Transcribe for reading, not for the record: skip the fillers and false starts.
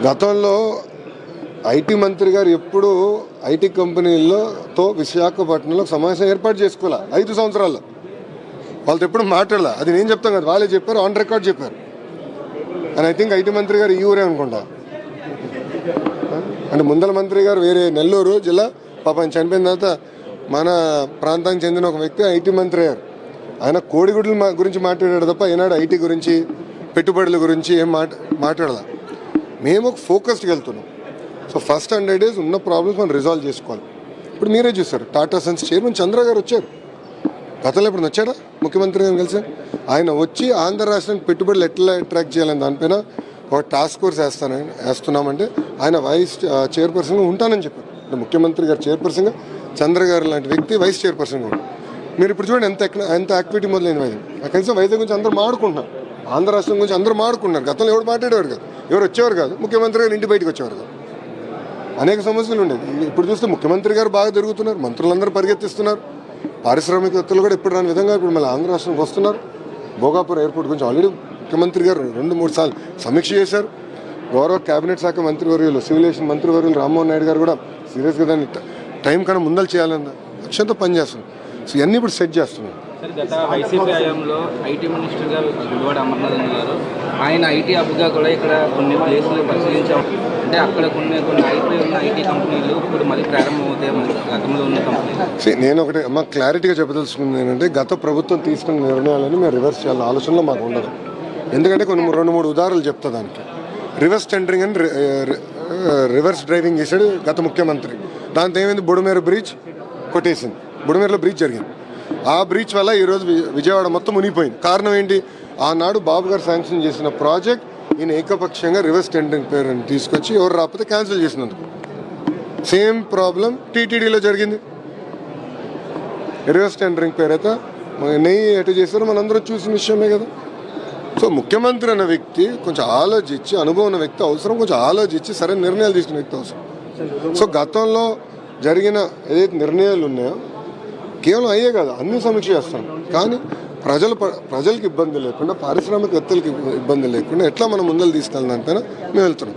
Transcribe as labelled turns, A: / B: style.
A: గతంలో ఐటీ మంత్రి గారు ఎప్పుడు ఐటీ కంపెనీలతో విశాఖపట్నంలో సమావేశం ఏర్పాటు చేసుకోవాలా 5 సంవత్సరాల్లో వాళ్ళతో ఎప్పుడు మాట్లాడాల. అది నేను చెప్తాను కదా, వాళ్ళే చెప్పారు, ఆన్ రికార్డ్ చెప్పారు. అండ్ ఐ థింక్ ఐటీ మంత్రి గారు ఈ ఊరే అనుకుంటా. అంటే ముందల మంత్రి గారు వేరే నెల్లూరు జిల్లా, పాపం చనిపోయిన తర్వాత మన ప్రాంతానికి చెందిన ఒక వ్యక్తి ఐటీ మంత్రి అయ్యారు. ఆయన కోడిగుడ్ల గురించి మాట్లాడాడు తప్ప ఈనాడు ఐటీ గురించి పెట్టుబడుల గురించి ఏం మాట్లాడాల. మేము ఒక ఫోకస్డ్కి వెళ్తున్నాం. సో ఫస్ట్ 100 days ఉన్న ప్రాబ్లమ్స్ మనం రిజాల్వ్ చేసుకోవాలి. ఇప్పుడు మీరే చూస్తారు, టాటా సన్స్ చైర్మన్ చంద్ర గారు వచ్చారు. గతంలో ఇప్పుడు వచ్చాడా ముఖ్యమంత్రి గారు కలిసి? ఆయన వచ్చి ఆంధ్ర రాష్ట్రానికి పెట్టుబడులు ఎట్లా అట్రాక్ట్ చేయాలని దానిపైన ఒక టాస్క్ ఫోర్స్ వేస్తున్నామంటే ఆయన వైస్ చైర్పర్సన్గా ఉంటానని చెప్పారు. అంటే ముఖ్యమంత్రి గారు చైర్పర్సన్గా, చంద్ర గారు లాంటి వ్యక్తి వైస్ చైర్పర్సన్గా ఉంటారు. మీరు ఇప్పుడు చూడండి ఎంత యాక్టివిటీ మొదలైంది వైజాగ్. కనీసం వైజాగ్ గురించి అందరూ మాడుకుంటున్నారు, ఆంధ్ర రాష్ట్రం గురించి అందరూ మాడుకుంటున్నారు. గతంలో ఎవరు మాట్లాడేవారు కాదు, ఎవరు వచ్చేవారు కాదు, ముఖ్యమంత్రి గారు ఇంటి బయటకు వచ్చేవారు కాదు. అనేక సమస్యలు ఉండేది. ఇప్పుడు చూస్తే ముఖ్యమంత్రి గారు బాగా తిరుగుతున్నారు, మంత్రులందరూ పరిగెత్తిస్తున్నారు, పారిశ్రామికవేత్తలు కూడా ఎప్పుడు రాని విధంగా ఇప్పుడు మళ్ళీ ఆంధ్ర రాష్ట్రానికి వస్తున్నారు. భోగాపురం ఎయిర్పోర్ట్ గురించి ఆల్రెడీ ముఖ్యమంత్రి గారు 2-3 సార్లు సమీక్ష చేశారు. గౌరవ కేబినెట్ శాఖ మంత్రివర్యులు, సివిలేషన్ మంత్రివర్యులు రామ్మోహన్ నాయుడు గారు కూడా సీరియస్గా దాన్ని టైం కన్నా ముందలు చేయాలన్న లక్ష్యంతో పనిచేస్తున్నారు. సో ఇవన్నీ ఇప్పుడు సెట్ చేస్తున్నాం.
B: గత వైసీపీ హయాంలో ఐటీ మినిస్టర్గా గుడివాడ అమర్నాథ్ గారు, ఆయన ఐటీ హబ్గా కూడా ఇక్కడ కొన్ని ప్లేసులు పరిశీలించాం. అంటే అక్కడ కొన్ని అయిపోయి ఉన్న ఐటీ కంపెనీలు ఇప్పుడు మళ్ళీ ప్రారంభమవుతాయి గతంలో ఉన్న కంపెనీలు.
A: నేను ఒకటి క్లారిటీగా చెప్పదలుచుకుంది ఏంటంటే, గత ప్రభుత్వం తీసుకున్న నిర్ణయాలను మేము రివర్స్ చేయాలని ఆలోచనలో మాకు ఉండదు. ఎందుకంటే కొన్ని 2-3 ఉదాహరణలు చెప్తా. దానికి రివర్స్ టెండరింగ్ అని రివర్స్ డ్రైవింగ్ చేశాడు గత ముఖ్యమంత్రి. దాంతో ఏమైంది, బుడమేరు బ్రిడ్జ్ కొట్టేసింది. బుడమేరులో బ్రిడ్జ్ జరిగింది. ఆ బ్రిడ్జ్ వల్ల ఈరోజు విజయవాడ మొత్తం మునిగిపోయింది. కారణం ఏంటి? ఆనాడు బాబు గారు శాంక్షన్ చేసిన ప్రాజెక్ట్ ఈయన ఏకపక్షంగా రివర్స్ టెండరింగ్ పేరుని తీసుకొచ్చి ఎవరు రాకపోతే క్యాన్సిల్ చేసినందుకు. సేమ్ ప్రాబ్లం టీటీడీలో జరిగింది. రివర్స్ టెండరింగ్ పేరైతే నెయ్యి ఎటు చేస్తారో మనందరం చూసిన విషయమే కదా. సో ముఖ్యమంత్రి అన్న వ్యక్తి కొంచెం ఆలోచించి, అనుభవం ఉన్న వ్యక్తి అవసరం, కొంచెం ఆలోచించి సరైన నిర్ణయాలు తీసుకున్న వ్యక్తి అవసరం. సో గతంలో జరిగిన ఏదైతే నిర్ణయాలు ఉన్నాయో కేవలం అయ్యే కాదు, అన్ని సమీక్ష చేస్తాం. కానీ ప్రజలకు ఇబ్బంది లేకుండా, పారిశ్రామికవేత్తలకి ఇబ్బంది లేకుండా ఎట్లా మనం ముందలు తీసుకెళ్ళిన దానిపైన మేము వెళ్తున్నాం.